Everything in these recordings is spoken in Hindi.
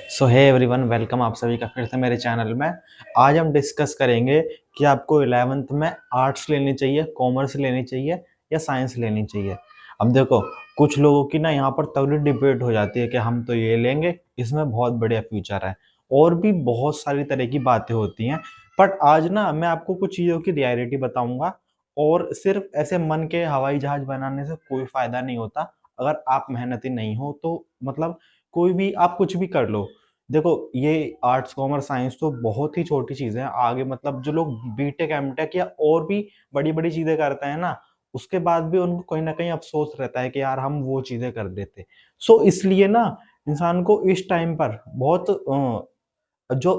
सो हे एवरीवन, वेलकम आप सभी का फिर से मेरे चैनल में। आज हम डिस्कस करेंगे कि आपको 11th में आर्ट्स लेनी चाहिए, कॉमर्स लेनी चाहिए या साइंस लेनी चाहिए। अब देखो, कुछ लोगों की ना यहाँ पर तगड़ी डिबेट हो जाती है कि हम तो ये लेंगे, इसमें बहुत बढ़िया फ्यूचर है, और भी बहुत सारी तरह की बातें होती हैं। बट आज ना मैं आपको कुछ चीज़ों की रियलिटी बताऊंगा, और सिर्फ ऐसे मन के हवाई जहाज बनाने से कोई फायदा नहीं होता। अगर आप मेहनती नहीं हो तो मतलब कोई भी आप कुछ भी कर लो। देखो, ये आर्ट्स कॉमर्स साइंस तो बहुत ही छोटी चीजें हैं। आगे मतलब जो लोग बीटेक एमटेक या और भी बड़ी बड़ी चीजें करते हैं ना, उसके बाद भी उनको कहीं ना कहीं अफसोस रहता है कि यार हम वो चीजें कर देते। सो इसलिए ना इंसान को इस टाइम पर बहुत जो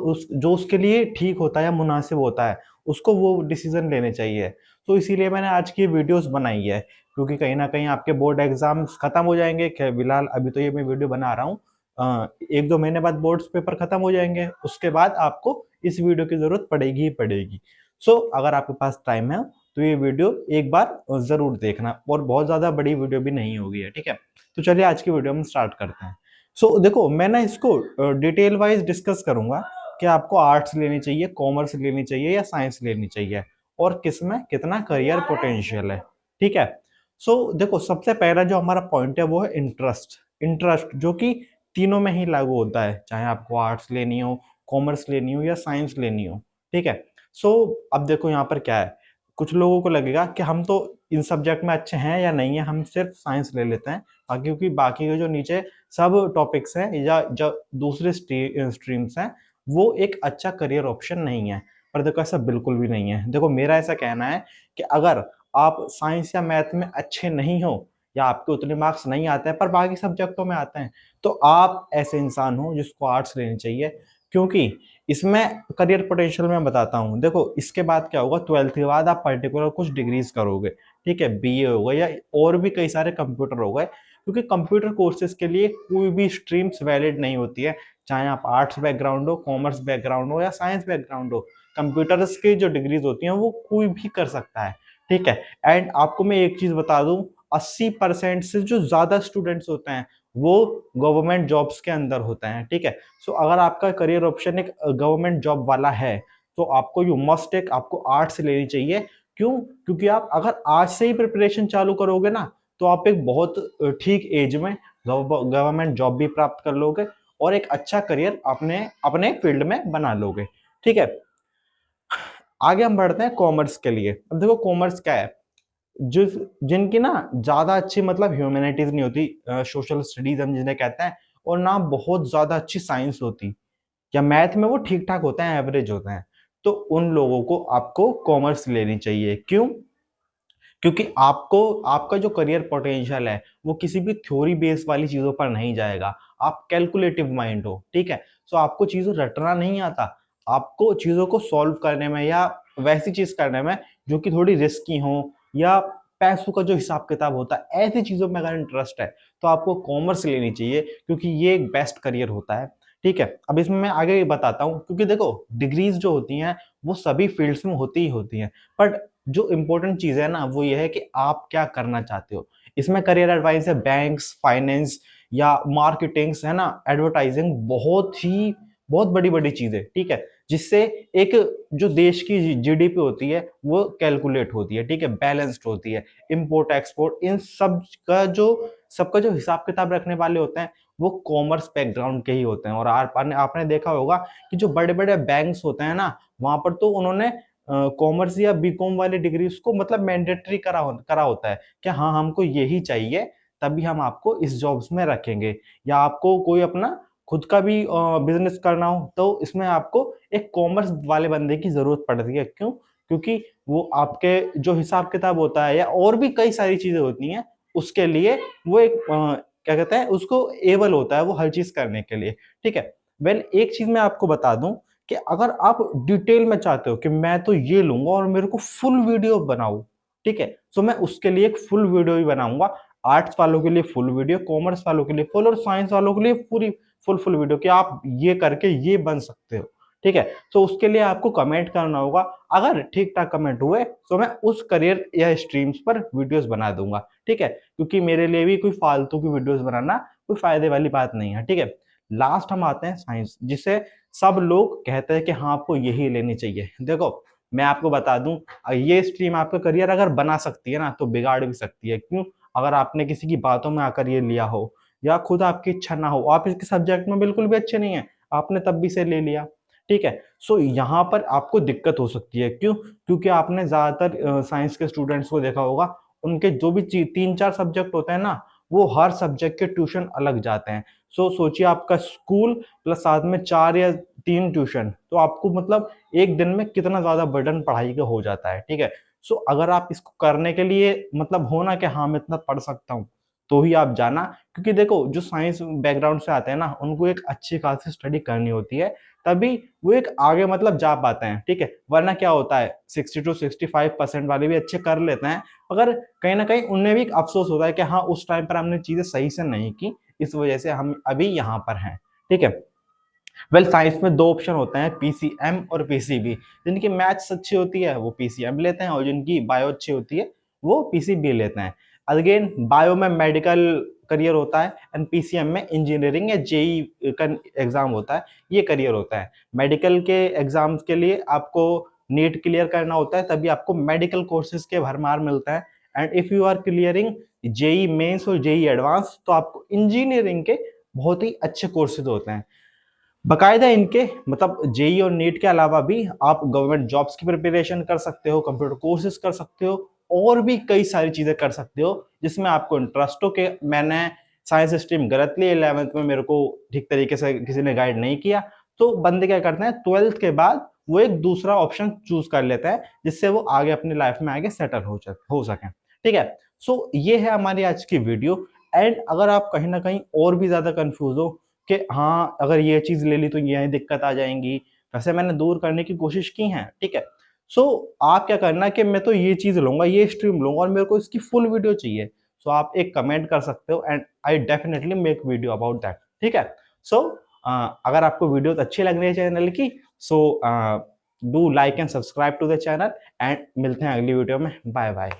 उसके लिए ठीक होता है या मुनासिब होता है, उसको वो डिसीजन लेने चाहिए। तो इसीलिए मैंने आज की वीडियोस बनाई है, क्योंकि कहीं ना कहीं आपके बोर्ड एग्जाम्स खत्म हो जाएंगे। फिलहाल अभी तो ये मैं वीडियो बना रहा हूँ, 1-2 महीने बाद बोर्ड्स पेपर खत्म हो जाएंगे, उसके बाद आपको इस वीडियो की जरूरत पड़ेगी ही पड़ेगी। सो अगर आपके पास टाइम है तो ये वीडियो एक बार जरूर देखना, और बहुत ज्यादा बड़ी वीडियो भी नहीं होगी है, ठीक है। तो चलिए आज की वीडियो हम स्टार्ट करते हैं। सो देखो, मैं ना इसको डिटेल वाइज डिस्कस करूंगा कि आपको आर्ट्स लेनी चाहिए, कॉमर्स लेनी चाहिए या साइंस लेनी चाहिए, और किसमें कितना करियर पोटेंशियल है, ठीक है। सो देखो, सबसे पहला जो हमारा पॉइंट है वो है इंटरेस्ट। इंटरेस्ट जो कि तीनों में ही लागू होता है, चाहे आपको आर्ट्स लेनी हो, कॉमर्स लेनी हो या साइंस लेनी हो, ठीक है। सो अब देखो यहाँ पर क्या है, कुछ लोगों को लगेगा कि हम तो इन सब्जेक्ट में अच्छे हैं या नहीं है, हम सिर्फ साइंस ले लेते हैं, क्योंकि बाकी के जो नीचे सब टॉपिक्स हैं या जो दूसरे स्ट्रीम्स हैं वो एक अच्छा करियर ऑप्शन नहीं है। पर देखो, ऐसा बिल्कुल भी नहीं है। देखो, मेरा ऐसा कहना है कि अगर आप साइंस या मैथ में अच्छे नहीं हो, या आपके उतने मार्क्स नहीं आते हैं पर बाकी सब्जेक्टों में आते हैं, तो आप ऐसे इंसान हो जिसको आर्ट्स लेनी चाहिए, क्योंकि इसमें करियर पोटेंशियल मैं बताता हूँ। देखो, इसके बाद क्या होगा, 12th के बाद आप पर्टिकुलर कुछ डिग्रीज करोगे, ठीक है, बीए हो गया या और भी कई सारे कंप्यूटर हो गए, क्योंकि कंप्यूटर कोर्सेज के लिए कोई भी स्ट्रीम्स वैलिड नहीं होती है। चाहे आप आर्ट्स बैकग्राउंड हो, कॉमर्स बैकग्राउंड हो या साइंस बैकग्राउंड हो, कंप्यूटर्स की जो डिग्रीज होती हैं वो कोई भी कर सकता है, ठीक है। एंड आपको मैं एक चीज बता दूं, 80% से जो ज्यादा स्टूडेंट्स होते हैं वो गवर्नमेंट जॉब्स के अंदर होते हैं, ठीक है। सो अगर आपका करियर ऑप्शन एक गवर्नमेंट जॉब वाला है, तो आपको यू मस्ट टेक, आपको आर्ट्स लेनी चाहिए। क्यों? क्योंकि आप अगर आज से ही प्रिपरेशन चालू करोगे ना, तो आप एक बहुत ठीक एज में गवर्नमेंट जॉब भी प्राप्त कर लोगे, और एक अच्छा करियर अपने अपने फील्ड में बना लोगे, ठीक है। आगे हम बढ़ते हैं कॉमर्स के लिए। अब देखो, कॉमर्स क्या है, जो जिनकी ना ज्यादा अच्छी मतलब ह्यूमैनिटीज नहीं होती, सोशल स्टडीज हम जिन्हें कहते हैं, और ना बहुत ज्यादा अच्छी साइंस होती, या मैथ में वो ठीक ठाक होते हैं, एवरेज होते हैं, तो उन लोगों को आपको कॉमर्स लेनी चाहिए। क्यों? क्योंकि आपको आपका जो करियर पोटेंशियल है वो किसी भी थ्योरी बेस वाली चीजों पर नहीं जाएगा। आप कैलकुलेटिव माइंड हो, ठीक है। सो आपको चीजों रटना नहीं आता, आपको चीजों को सॉल्व करने में या वैसी चीज करने में जो कि थोड़ी रिस्की हो, या पैसों का जो हिसाब किताब होता है, ऐसी चीजों में अगर इंटरेस्ट है तो आपको कॉमर्स लेनी चाहिए, क्योंकि ये एक बेस्ट करियर होता है, ठीक है। अब इसमें मैं आगे बताता हूँ, क्योंकि देखो, डिग्रीज जो होती हैं वो सभी फील्ड्स में होती ही होती हैं, बट जो इंपॉर्टेंट चीज है ना वो ये है कि आप क्या करना चाहते हो। इसमें करियर एडवाइस है बैंक्स, फाइनेंस या मार्केटिंग, है ना, एडवर्टाइजिंग, बहुत बड़ी बड़ी चीजें, ठीक है, जिससे एक जो देश की जीडीपी होती है वो कैलकुलेट होती है, ठीक है, बैलेंस्ड होती है। इंपोर्ट एक्सपोर्ट, इन सब का जो सबका जो हिसाब किताब रखने वाले होते हैं वो कॉमर्स बैकग्राउंड के ही होते हैं। और आपने देखा होगा कि जो बड़े बड़े बैंक्स होते हैं ना, वहां पर तो उन्होंने कॉमर्स या बीकॉम वाली डिग्री उसको मतलब मैंडेटरी करा होता है कि हाँ हमको यही चाहिए, तभी हम आपको इस जॉब्स में रखेंगे। या आपको कोई अपना खुद का भी बिजनेस करना हो तो इसमें आपको एक कॉमर्स वाले बंदे की जरूरत पड़ती है। क्यों? क्योंकि वो आपके जो हिसाब किताब होता है या और भी कई सारी चीजें होती हैं, उसके लिए वो एक क्या कहते हैं, उसको एबल होता है वो हर चीज करने के लिए, ठीक है। वेल, एक चीज मैं आपको बता दूं कि अगर आप डिटेल में चाहते हो कि मैं तो ये लूंगा और मेरे को फुल वीडियो बनाऊं, ठीक है, तो मैं उसके लिए एक फुल वीडियो भी बनाऊंगा। आर्ट्स वालों के लिए फुल वीडियो, कॉमर्स वालों के लिए फुल, और साइंस वालों के लिए पूरी फुल वीडियो कि आप ये करके ये बन सकते हो, ठीक है। तो उसके लिए आपको कमेंट करना होगा। अगर ठीक ठाक कमेंट हुए तो मैं उस करियर या स्ट्रीम्स पर वीडियोस बना दूंगा, ठीक है, क्योंकि मेरे लिए भी कोई फालतू की वीडियोस बनाना कोई फायदे वाली बात नहीं है, ठीक है। लास्ट हम आते हैं साइंस, जिसे सब लोग कहते हैं कि हाँ आपको यही लेनी चाहिए। देखो मैं आपको बता दूं, ये स्ट्रीम आपका करियर अगर बना सकती है ना तो बिगाड़ भी सकती है। क्यों? अगर आपने किसी की बातों में आकर ये लिया हो या खुद आपकी इच्छा ना हो, आप इसके सब्जेक्ट में बिल्कुल भी अच्छे नहीं है, आपने तब भी से ले लिया, ठीक है। सो यहाँ पर आपको दिक्कत हो सकती है। क्यों? क्योंकि आपने ज्यादातर साइंस के स्टूडेंट्स को देखा होगा, उनके जो भी 3-4 सब्जेक्ट होते हैं ना, वो हर सब्जेक्ट के ट्यूशन अलग जाते हैं। सो सोचिए आपका स्कूल प्लस साथ में 4 या 3 ट्यूशन, तो आपको मतलब एक दिन में कितना ज्यादा बर्डन पढ़ाई का हो जाता है, ठीक है। सो अगर आप इसको करने के लिए मतलब हो ना कि हाँ मैं इतना पढ़ सकता हूँ, तो ही आप जाना। क्योंकि देखो जो साइंस बैकग्राउंड से आते हैं ना, उनको एक अच्छी खासी स्टडी करनी होती है, तभी वो एक आगे मतलब जा पाते हैं, ठीक है। वरना क्या होता है, 60 to 65% वाले भी अच्छे कर लेते हैं, मगर कहीं ना कहीं उन्हें भी एक अफसोस होता है कि हाँ उस टाइम पर हमने चीजें सही से नहीं की, इस वजह से हम अभी यहाँ पर हैं, ठीक है। वेल साइंस में दो ऑप्शन होते हैं, पीसीएम और पीसीबी। जिनकी मैथ्स अच्छी होती है वो पीसीएम लेते हैं, और जिनकी बायो अच्छी होती है वो पीसीबी लेते हैं। अगेन बायो में मेडिकल करियर होता है, एंड पीसीएम में इंजीनियरिंग या जेई का एग्जाम होता है, ये करियर होता है। मेडिकल के एग्जाम्स के लिए आपको नीट क्लियर करना होता है, तभी आपको मेडिकल कोर्सेज के भरमार मिलता है। And if you are clearing JEE Mains और जेई एडवांस, तो आपको इंजीनियरिंग के बहुत ही अच्छे कोर्सेज होते हैं। बकायदा इनके मतलब जेई और नीट के अलावा भी आप गवर्नमेंट जॉब्स की प्रिपरेशन कर सकते हो, कंप्यूटर कोर्सेज कर सकते हो, और भी कई सारी चीजें कर सकते हो जिसमें आपको इंटरेस्ट हो। के मैंने साइंस स्ट्रीम गलत ली 11th में, मेरे को ठीक तरीके से किसी ने गाइड नहीं किया, तो बंदे क्या करते हैं 12th के बाद वो एक दूसरा ऑप्शन चूज कर लेता है, जिससे वो आगे अपनी लाइफ में आगे सेटल हो सके, ठीक है। सो ये है हमारी आज की वीडियो। एंड अगर आप कहीं ना कहीं और भी ज्यादा कंफ्यूज हो कि हाँ अगर ये चीज ले ली तो ये दिक्कत आ जाएंगी, वैसे मैंने दूर करने की कोशिश की है, ठीक है। सो आप क्या करना कि मैं तो ये चीज लूंगा, ये स्ट्रीम लूंगा और मेरे को इसकी फुल वीडियो चाहिए, सो आप एक कमेंट कर सकते हो, and I definitely make video about that, ठीक है। सो अगर आपको वीडियो अच्छी लग रही है चैनल की, so do like and subscribe to the channel, and मिलते हैं अगली वीडियो में। Bye bye.